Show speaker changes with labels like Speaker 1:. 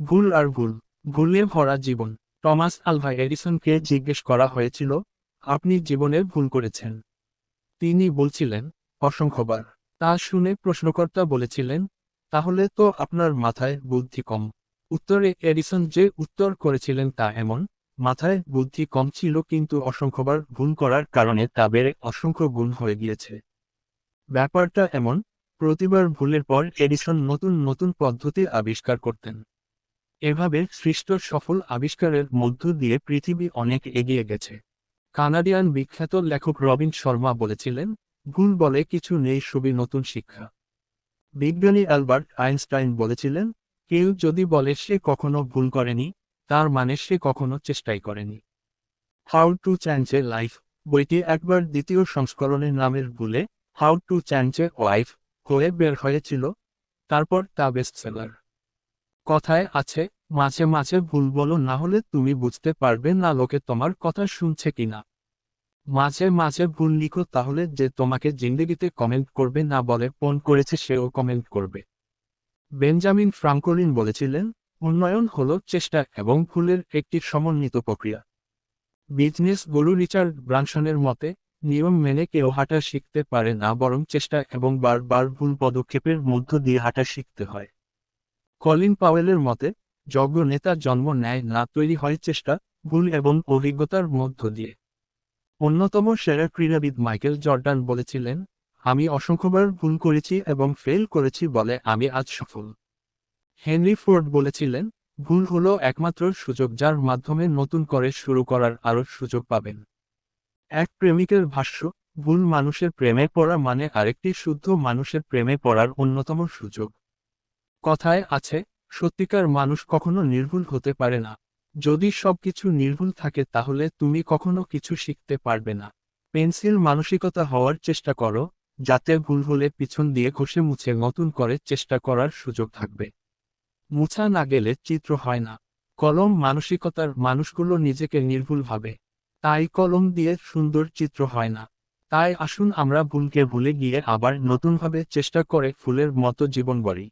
Speaker 1: ভুল আর ভুল, ভুলে ভরা জীবন। টমাস আলভা এডিসনকে জিজ্ঞেস করা হয়েছিল, আপনি জীবনে ভুল করেছেন? তিনি বলছিলেন, অসংখ্যবার। তা শুনে প্রশ্নকর্তা বলেছিলেন, তাহলে তো আপনার মাথায় বুদ্ধি কম। উত্তরে এডিসন যে উত্তর করেছিলেন তা এমন, মাথায় বুদ্ধি কম ছিল কিন্তু অসংখ্যবার ভুল করার কারণে তা বেড়ে অসংখ্য গুণ হয়ে গিয়েছে। ব্যাপারটা এমন, প্রতিবার ভুলের পর এডিসন নতুন নতুন পদ্ধতি আবিষ্কার করতেন। এভাবে সৃষ্ট সফল আবিষ্কারের মধ্য দিয়ে পৃথিবী অনেক এগিয়ে গেছে। কানাডিয়ান বিখ্যাত লেখক রবিন শর্মা বলেছিলেন, ভুল বলে কিছু নেই, সবই নতুন শিক্ষা। বিজ্ঞানী অ্যালবার্ট আইনস্টাইন বলেছিলেন, কেউ যদি বলে সে কখনো ভুল করেনি, তার মানে সে কখনো চেষ্টাই করেনি। How to change A life বইটি একবার দ্বিতীয় সংস্করণের নামের ভুলে how to change a wife হয়ে বের হয়েছিল, তারপর তা বেস্টসেলার। কথায় আছে, মাঝে মাঝে ভুল বলো, না হলে তুমি বুঝতে পারবে না লোকে তোমার কথা শুনছে কিনা। মাঝে মাঝে ভুল লিখো, তাহলে যে তোমাকে জিন্দেগিতে কমেন্ট করবে না বলে ফোন করেছে সেও কমেন্ট করবে। বেঞ্জামিন ফ্রাঙ্কলিন বলেছিলেন, উন্নয়ন হলো চেষ্টা এবং ভুলের একটি সমন্বিত প্রক্রিয়া। বিজনেস গুরু রিচার্ড ব্রানসনের মতে, নিয়ম মেনে কেউ হাঁটা শিখতে পারে না, বরং চেষ্টা এবং বারবার ভুল পদক্ষেপের মধ্য দিয়ে হাঁটা শিখতে হয়। কলিন পাওয়েলের মতে, যোগ্য নেতা জন্ম নেয় না, তৈরি হয় চেষ্টা, ভুল এবং অভিজ্ঞতার মধ্য দিয়ে। অন্যতম সেরা ক্রীড়াবিদ মাইকেল জর্ডান বলেছিলেন, আমি অসংখ্যবার ভুল করেছি এবং ফেল করেছি বলে আমি আজ সফল। হেনরি ফোর্ড বলেছিলেন, ভুল হলো একমাত্র সুযোগ যার মাধ্যমে নতুন করে শুরু করার আরও সুযোগ পাবেন। এক প্রেমিকের ভাষ্য, ভুল মানুষের প্রেমে পড়া মানে আরেকটি শুদ্ধ মানুষের প্রেমে পড়ার অন্যতম সুযোগ। কথায় আছে, সত্যিকার মানুষ কখনো নির্ভুল হতে পারে না। যদি সবকিছু নির্ভুল থাকে তাহলে তুমি কখনো কিছু শিখতে পারবে না। পেন্সিল মানসিকতা হওয়ার চেষ্টা করো, যাতে ভুল হলে পিছন দিয়ে ঘষে মুছে নতুন করে চেষ্টা করার সুযোগ থাকবে। মুছা না গেলে চিত্র হয় না। কলম মানসিকতার মানুষগুলো নিজেকে নির্ভুল ভাবে, তাই কলম দিয়ে সুন্দর চিত্র হয় না। তাই আসুন আমরা ভুলকে ভুলে গিয়ে আবার নতুনভাবে চেষ্টা করে ফুলের মতো জীবন গড়ি।